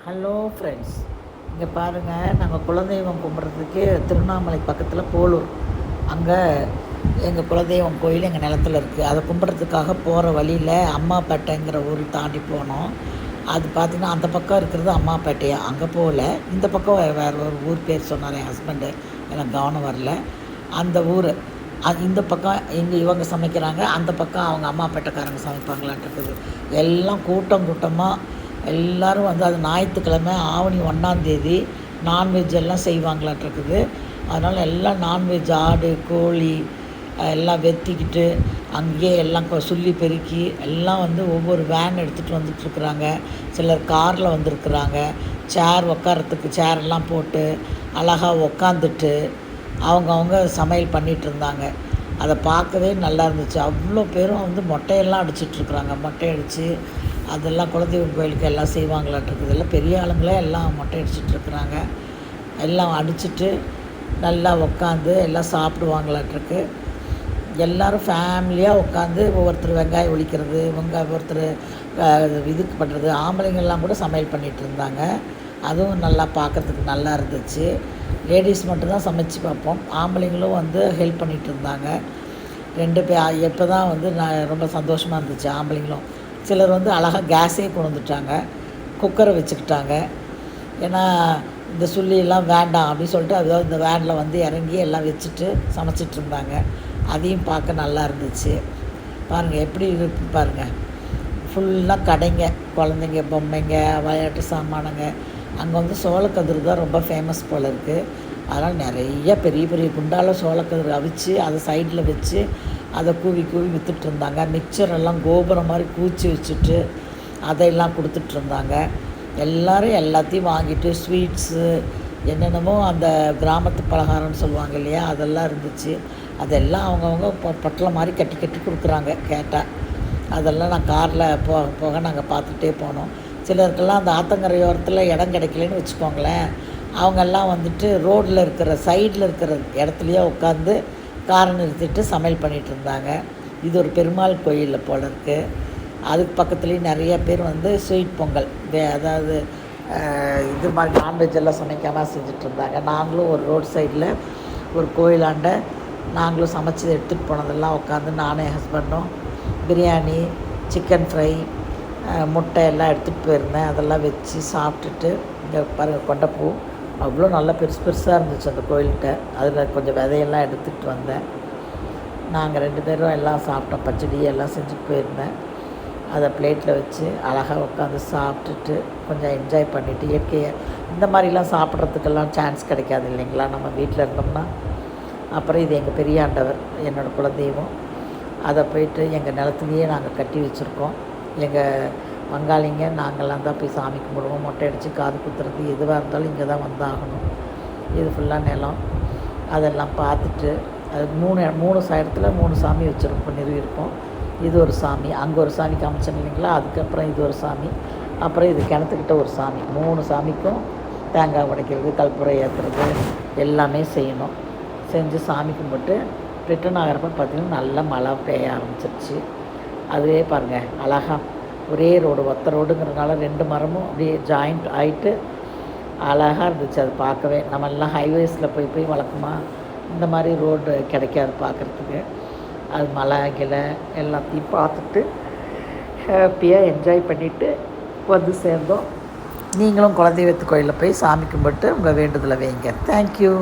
Hello friends, இங்கே பாருங்கள், நாங்கள் குலதெய்வம் கும்பிட்றதுக்கு திருவண்ணாமலை பக்கத்தில் போலூர், அங்கே எங்கள் குலதெய்வம் கோயில் எங்கள் நிலத்துல இருக்குது. அதை கும்பிட்றதுக்காக போகிற வழியில் அம்மாப்பேட்டைங்கிற ஊர் தாண்டி போனோம். அது பார்த்திங்கன்னா அந்த பக்கம் இருக்கிறது அம்மாப்பேட்டையா, அங்கே போகல. இந்த பக்கம் வேறு ஒரு ஊர் பேர் சொன்னார் என் ஹஸ்பண்டு, எனக்கு கவனம் வரல. அந்த ஊர் இந்த பக்கம் இங்கே இவங்க சமைக்கிறாங்க, அந்த பக்கம் அவங்க அம்மாப்பேட்டைக்காரங்க சமைப்பாங்களான் இருக்குது. எல்லாம் கூட்டம் கூட்டமாக எல்லோரும் வந்து அது ஞாயிற்றுக்கிழமை ஆவணி 1ஆந்தேதி நான்வெஜ் எல்லாம் செய்வாங்களான்ட்ருக்குது. அதனால் எல்லாம் நான்வெஜ் ஆடு கோழி எல்லாம் வெட்டிக்கிட்டு அங்கேயே எல்லாம் சொல்லி பெருக்கி எல்லாம் வந்து ஒவ்வொரு வேன் எடுத்துகிட்டு வந்துட்டுருக்குறாங்க. சிலர் காரில் வந்திருக்குறாங்க. சேர் உட்காரத்துக்கு சேரெல்லாம் போட்டு அழகாக உக்காந்துட்டு அவங்கவுங்க சமையல் பண்ணிகிட்டு இருந்தாங்க. அதை பார்க்கவே நல்லா இருந்துச்சு. அவ்வளோ பேரும் வந்து மொட்டையெல்லாம் அடிச்சிட்ருக்குறாங்க. மொட்டை அடித்து அதெல்லாம் குலதெய்வம் கோயிலுக்கு எல்லாம் செய்வாங்களான்ட்ருக்குது. எல்லாம் பெரிய ஆளுங்களே எல்லாம் மொட்டை அடிச்சிட்ருக்குறாங்க. எல்லாம் அடிச்சுட்டு நல்லா உக்காந்து எல்லாம் சாப்பிடுவாங்களான்ட்ருக்கு. எல்லோரும் ஃபேமிலியாக உட்காந்து ஒவ்வொருத்தர் வெங்காயம் ஒழிக்கிறது, ஒருத்தர் இதுக்கு பண்ணுறது, ஆம்பளைங்கள்லாம் கூட சமையல் பண்ணிகிட்டு இருந்தாங்க. அதுவும் நல்லா பார்க்குறதுக்கு நல்லா இருந்துச்சு. லேடிஸ் மட்டும்தான் சமைச்சு பார்ப்போம், ஆம்பளைங்களும் வந்து ஹெல்ப் பண்ணிகிட்டு இருந்தாங்க. 2 பேர் எப்போ தான் வந்து நான் ரொம்ப சந்தோஷமாக இருந்துச்சு. ஆம்பளைங்களும் சிலர் வந்து அழகாக கேஸே கொண்டு வந்துட்டாங்க, குக்கரை வச்சுக்கிட்டாங்க. ஏன்னா இந்த சுள்ளியெல்லாம் வேண்டாம் அப்படின்னு சொல்லிட்டு அதாவது இந்த வேனில் வந்து இறங்கி எல்லாம் வச்சுட்டு சமைச்சிட்ருந்தாங்க. அதையும் பார்க்க நல்லா இருந்துச்சு. பாருங்கள் எப்படி இருக்கு பாருங்கள், ஃபுல்லாக கடைங்க, குழந்தைங்க பொம்மைங்க, விளையாட்டு சாமானுங்க. அங்கே வந்து சோளக்கதிர் தான் ரொம்ப ஃபேமஸ் போல் இருக்குது. அதனால் நிறைய பெரிய பெரிய குண்டால் சோளக்கதிர் அவிச்சு அதை சைடில் வச்சு அதை கூவி கூவி விற்றுட்ருந்தாங்க. மிக்சரெல்லாம் கோபுரம் மாதிரி கூச்சி வச்சுட்டு அதையெல்லாம் கொடுத்துட்ருந்தாங்க. எல்லோரும் எல்லாத்தையும் வாங்கிட்டு ஸ்வீட்ஸு என்னென்னமோ அந்த கிராமத்து பலகாரம்னு சொல்லுவாங்க இல்லையா, அதெல்லாம் இருந்துச்சு. அதெல்லாம் அவங்கவுங்க பொட்டலை மாதிரி கட்டி கட்டி கொடுக்குறாங்க கேட்டால். அதெல்லாம் நான் காரில் போக நாங்கள் பார்த்துட்டே போனோம். சிலருக்கெல்லாம் அந்த ஆத்தங்கரையோரத்தில் இடம் கிடைக்கலன்னு வச்சுக்கோங்களேன், அவங்கெல்லாம் வந்துட்டு ரோட்டில் இருக்கிற சைடில் இருக்கிற இடத்துலையே உட்காந்து காரை நிறுத்திட்டு சமையல் பண்ணிகிட்டு இருந்தாங்க. இது ஒரு பெருமாள் கோயில் போல் இருக்குது. அதுக்கு பக்கத்துலேயும் நிறைய பேர் வந்து ஸ்வீட் பொங்கல் அதாவது இது மாதிரி நான்வெஜ் எல்லாம் சமைக்காமல் செஞ்சிட்ருந்தாங்க. நாங்களும் ஒரு ரோட் சைடில் ஒரு கோயிலாண்ட நாங்களும் சமைச்சி எடுத்துகிட்டு போனதெல்லாம் உட்காந்து நானும் என் ஹஸ்பண்டும் பிரியாணி, சிக்கன் ஃப்ரை, முட்டை எல்லாம் எடுத்துகிட்டு போயிருந்தேன். அதெல்லாம் வச்சு சாப்பிட்டுட்டு இங்கே பாருங்கள் கொண்டைப்பூ அவ்வளோ நல்லா பெருசு பெருசாக இருந்துச்சு அந்த கோயில்கிட்ட. அதில் கொஞ்சம் விதையெல்லாம் எடுத்துகிட்டு வந்தேன். நாங்கள் 2 பேரும் எல்லாம் சாப்பிட்டோம். பச்சடி எல்லாம் செஞ்சுட்டு போயிருந்தேன். அதை பிளேட்டில் வச்சு அழகாக உட்காந்து சாப்பிட்டுட்டு கொஞ்சம் என்ஜாய் பண்ணிவிட்டு இயற்கையை இந்த மாதிரிலாம் சாப்பிட்றதுக்கெல்லாம் சான்ஸ் கிடைக்காது இல்லைங்களா நம்ம வீட்டில் இருந்தோம்னா. அப்புறம் இது எங்கள் பெரியாண்டவர், என்னோடய குலதெய்வம். அதை போய்ட்டு எங்கள் நிலத்துலையே நாங்கள் கட்டி வச்சுருக்கோம். எங்கள் பங்காளிங்க நாங்கள்லாம் தான் போய் சாமி கும்பிடுவோம். மொட்டை அடித்து காது குத்துறது எதுவாக இருந்தாலும் இங்கே தான் வந்தாகணும். இது ஃபுல்லாக நிலம். அதெல்லாம் பார்த்துட்டு அது 3 இடத்துல 3 சாமி வச்சுருப்போம், நிறுவியிருப்போம். இது ஒரு சாமி, அங்கே ஒரு சாமி காமிச்சேன் இல்லைங்களா, அதுக்கப்புறம் இது ஒரு சாமி, அப்புறம் இது கிணத்துக்கிட்ட ஒரு சாமி. 3 சாமிக்கும் தேங்காய் உடைக்கிறது, கற்பூரை ஏற்றுறது எல்லாமே செய்யணும். செஞ்சு சாமி கும்பிட்டு ரிட்டன் ஆகிறப்ப பார்த்திங்கன்னா நல்லா மழை பெய்ய ஆரம்பிச்சிருச்சு. அதுவே பாருங்கள் அழகாக ஒரே ரோடு, ஒத்த ரோடுங்கிறதுனால 2 மரமும் அப்படியே ஜாயிண்ட் ஆகிட்டு அழகாக இருந்துச்சு. அது பார்க்கவே நம்ம எல்லாம் ஹைவேஸில் போய் வழக்கமாக இந்த மாதிரி ரோடு கிடைக்காது பார்க்குறதுக்கு. அது மலை கிளை எல்லாத்தையும் பார்த்துட்டு ஹாப்பியாக என்ஜாய் பண்ணிவிட்டு வந்து சேர்ந்தோம். நீங்களும் குலதெய்வத்து கோயிலில் போய் சாமி கும்பிட்டு உங்கள் வேண்டுதலை வைங்க. தேங்க்யூ.